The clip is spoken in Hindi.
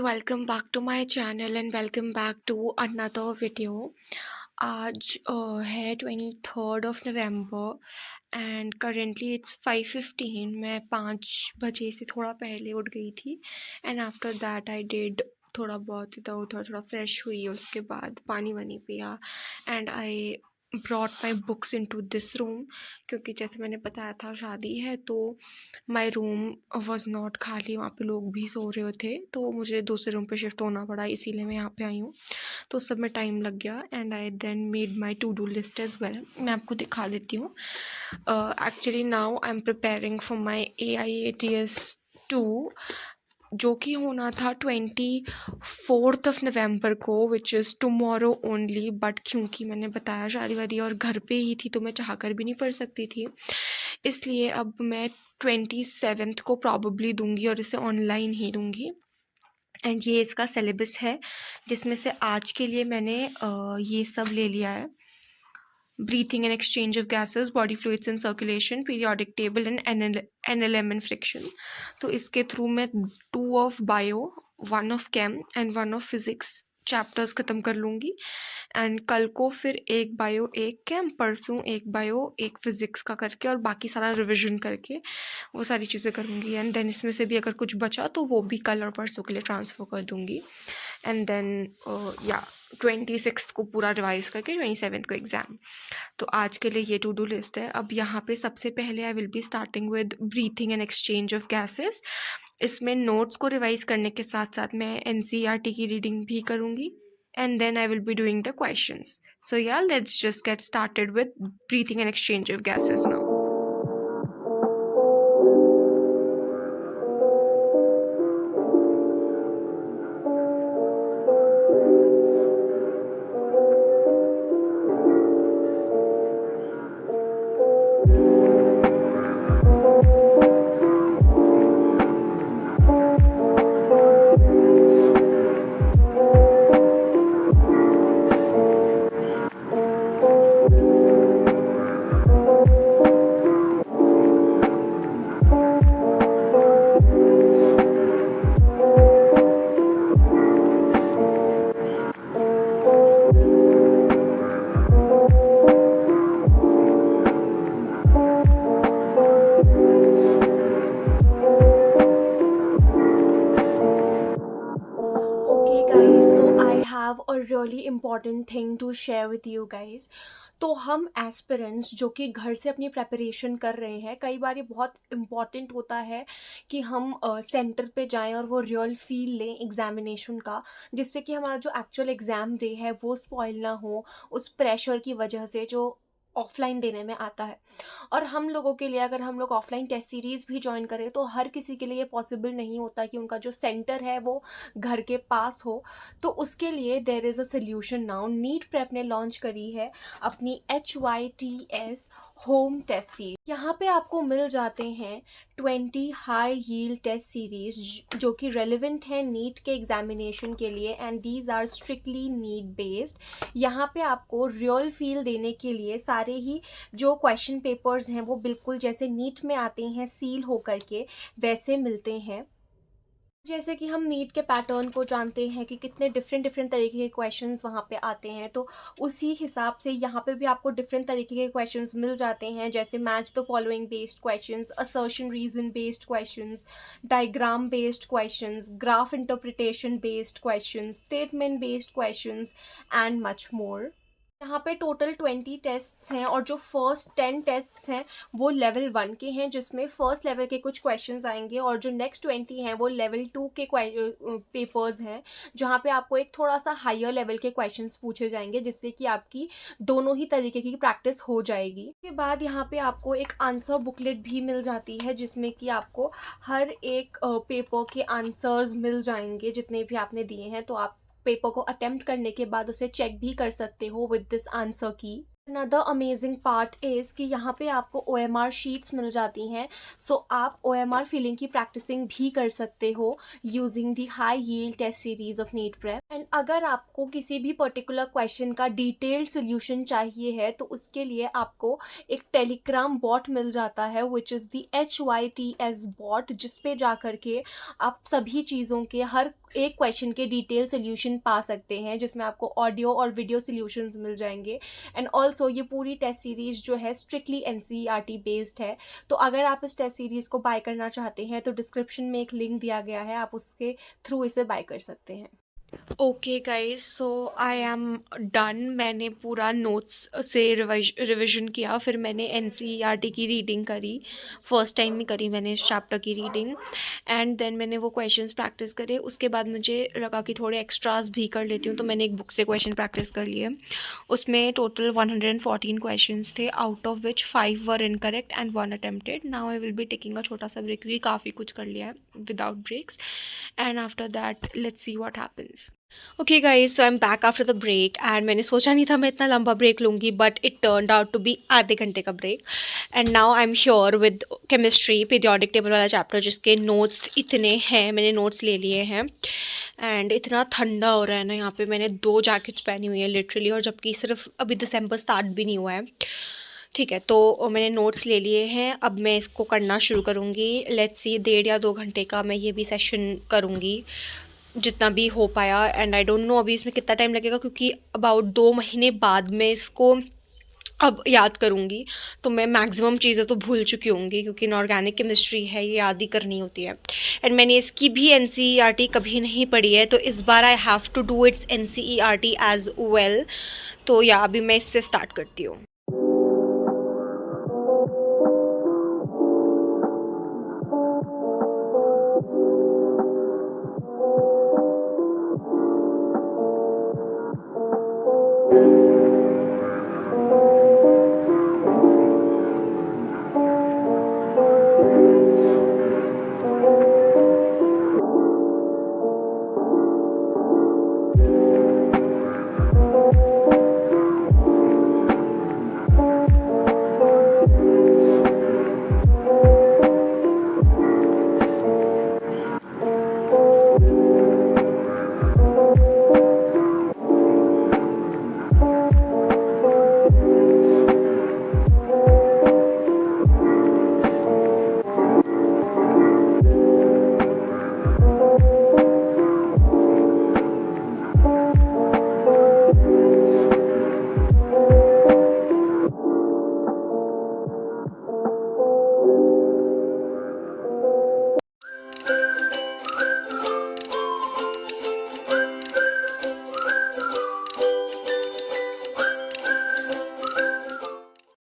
Welcome back to my channel and welcome back to another video. आज है 23rd of November and currently it's 5:15। मैं 5 बजे से थोड़ा पहले उठ गई थी and after that I did थोड़ा बहुत इधर उधर, थोड़ा फ्रेश हुई, उसके बाद पानी वानी पिया and I brought my books into this room, क्योंकि जैसे मैंने बताया था शादी है तो माई रूम वॉज नॉट खाली, वहाँ पे लोग भी सो रहे थे तो मुझे दूसरे रूम पे शिफ्ट होना पड़ा, इसीलिए मैं यहाँ पे आई हूँ। तो सब में टाइम लग गया and I then made my to do list as well. मैं आपको दिखा देती हूँ। Actually now I am preparing for my AIATS 2 जो कि होना था 24th of November को, which is tomorrow only. But क्योंकि मैंने बताया शादी वादी और घर पे ही थी तो मैं चाह कर भी नहीं पढ़ सकती थी, इसलिए अब मैं 27th को प्रॉबली दूंगी और इसे ऑनलाइन ही दूंगी। एंड ये इसका सिलेबस है, जिसमें से आज के लिए मैंने ये सब ले लिया है: breathing and exchange of gases, body fluids and circulation, periodic table and NLM and friction। तो इसके थ्रू मैं 2 of bio, 1 of chem and 1 of physics chapters ख़त्म कर लूँगी। एंड कल को फिर एक बायो एक कैम, परसों एक बायो एक फिज़िक्स का करके और बाकी सारा रिविजन करके वो सारी चीज़ें करूँगी। एंड देन इसमें से भी अगर कुछ बचा तो वो भी कल और परसों के लिए ट्रांसफ़र कर दूँगी। एंड देन 26th को पूरा रिवाइज़ करके 27th को एग्ज़ाम। तो आज के लिए ये टू डू लिस्ट है। अब यहाँ पे सबसे पहले आई will be starting with breathing and exchange of gases. इसमें नोट्स को रिवाइज़ करने के साथ साथ मैं NCERT की रीडिंग भी करूँगी and then I will be doing the questions. So yeah, let's just get started with breathing and exchange of gases now. Have a really important thing to share with you guys. तो हम एस्पिरेंट्स जो कि घर से अपनी प्रेपरेशन कर रहे हैं, कई बार ये बहुत इम्पॉर्टेंट होता है कि हम सेंटर पे जाएं और वो रियल फील लें एग्जामिनेशन का, जिससे कि हमारा जो एक्चुअल एग्ज़ाम डे है वो स्पॉइल ना हो उस प्रेशर की वजह से जो ऑफलाइन देने में आता है। और हम लोगों के लिए अगर हम लोग ऑफलाइन टेस्ट सीरीज़ भी ज्वाइन करें तो हर किसी के लिए ये पॉसिबल नहीं होता कि उनका जो सेंटर है वो घर के पास हो। तो उसके लिए there is a solution now. NEET prep ने लॉन्च करी है अपनी HYTS होम टेस्ट सीरीज। यहाँ पे आपको मिल जाते हैं 20 हाई यील्ड टेस्ट सीरीज जो कि रेलिवेंट है नीट के एग्जामिनेशन के लिए, and these are strictly NEET based. यहाँ पे आपको रियल फील देने के लिए सारे ही जो क्वेश्चन पेपर्स हैं वो बिल्कुल जैसे नीट में आते हैं सील होकर के वैसे मिलते हैं। जैसे कि हम नीट के पैटर्न को जानते हैं कि कितने डिफरेंट तरीके के क्वेश्चंस वहाँ पे आते हैं, तो उसी हिसाब से यहाँ पे भी आपको डिफरेंट तरीके के क्वेश्चंस मिल जाते हैं, जैसे match the following based questions, assertion reason based questions, diagram based questions, graph interpretation based questions, statement based questions and much more. यहाँ पे टोटल 20 टेस्ट्स हैं और जो फर्स्ट 10 टेस्ट्स हैं वो लेवल 1 के हैं, जिसमें फर्स्ट लेवल के कुछ क्वेश्चंस आएंगे, और जो नेक्स्ट 20 हैं वो लेवल 2 के पेपर्स हैं, जहाँ पे आपको एक थोड़ा सा हायर लेवल के क्वेश्चंस पूछे जाएंगे, जिससे कि आपकी दोनों ही तरीके की प्रैक्टिस हो जाएगी। उसके बाद यहाँ पे आपको एक आंसर बुकलेट भी मिल जाती है, जिसमें कि आपको हर एक पेपर के आंसर्स मिल जाएंगे जितने भी आपने दिए हैं। तो आप पेपर को अटेम्प्ट करने के बाद उसे चेक भी कर सकते हो विद दिस आंसर की। अनदर अमेजिंग पार्ट इज़ कि यहाँ पे आपको OMR शीट्स मिल जाती हैं, सो आप OMR फिलिंग की प्रैक्टिसिंग भी कर सकते हो using the high yield test series of NEET prep. And अगर आपको किसी भी पर्टिकुलर क्वेश्चन का डिटेल्ड सोल्यूशन चाहिए है तो उसके लिए आपको एक टेलीग्राम बॉट मिल जाता है which is the HYTS bot, जिस पे जा कर के आप सभी चीज़ों के हर एक क्वेश्चन के डिटेल सोल्यूशन पा सकते हैं, जिसमें आपको ऑडियो और वीडियो सोल्यूशंस मिल जाएंगे। एंड ऑल्सो ये पूरी टेस्ट सीरीज़ जो है स्ट्रिक्टली NCERT बेस्ड है। तो अगर आप इस टेस्ट सीरीज़ को बाय करना चाहते हैं तो डिस्क्रिप्शन में एक लिंक दिया गया है, आप उसके थ्रू इसे बाय कर सकते हैं। Okay guys, so I am done. मैंने पूरा नोट्स से रिविजन किया, फिर मैंने NCERT की रीडिंग करी, फर्स्ट टाइम ही करी मैंने इस चैप्टर की रीडिंग। एंड देन मैंने वो क्वेश्चंस प्रैक्टिस करे। उसके बाद मुझे लगा कि थोड़े एक्स्ट्रास भी कर लेती हूँ, तो मैंने एक बुक से क्वेश्चन प्रैक्टिस कर लिए। उसमें टोटल 114 क्वेश्चंस थे, out of which 5 were incorrect and 1 attempted. Now I will be taking a छोटा सा ब्रेक, क्योंकि काफ़ी कुछ कर लिया है without breaks. And after that let's see what happens. Okay guys, so I am back after the break. And मैंने सोचा नहीं था मैं इतना लंबा ब्रेक लूँगी, but it turned out to be आधे घंटे का break. And now I am sure with chemistry periodic table वाला चैप्टर, जिसके नोट्स इतने हैं, मैंने नोट्स ले लिए हैं। एंड इतना ठंडा हो रहा है ना यहाँ पे, मैंने 2 जैकेट्स पहनी हुई है लिटरली, और जबकि सिर्फ अभी दिसंबर स्टार्ट भी नहीं हुआ है। ठीक है, तो मैंने नोट्स ले लिए हैं, अब मैं इसको करना शुरू करूँगी। लेट्स सी 1.5 या 2 घंटे का मैं ये भी सेशन करूँगी, जितना भी हो पाया। एंड आई डोंट नो अभी इसमें कितना टाइम लगेगा, क्योंकि अबाउट 2 महीने बाद मैं इसको अब याद करूँगी, तो मैं मैक्सिमम चीज़ें तो भूल चुकी होंगी, क्योंकि इनऑर्गेनिक केमिस्ट्री है, ये याद ही करनी होती है। एंड मैंने इसकी भी NCERT कभी नहीं पढ़ी है, तो इस बार I have to do its NCERT as well. तो या अभी मैं इससे स्टार्ट करती हूँ।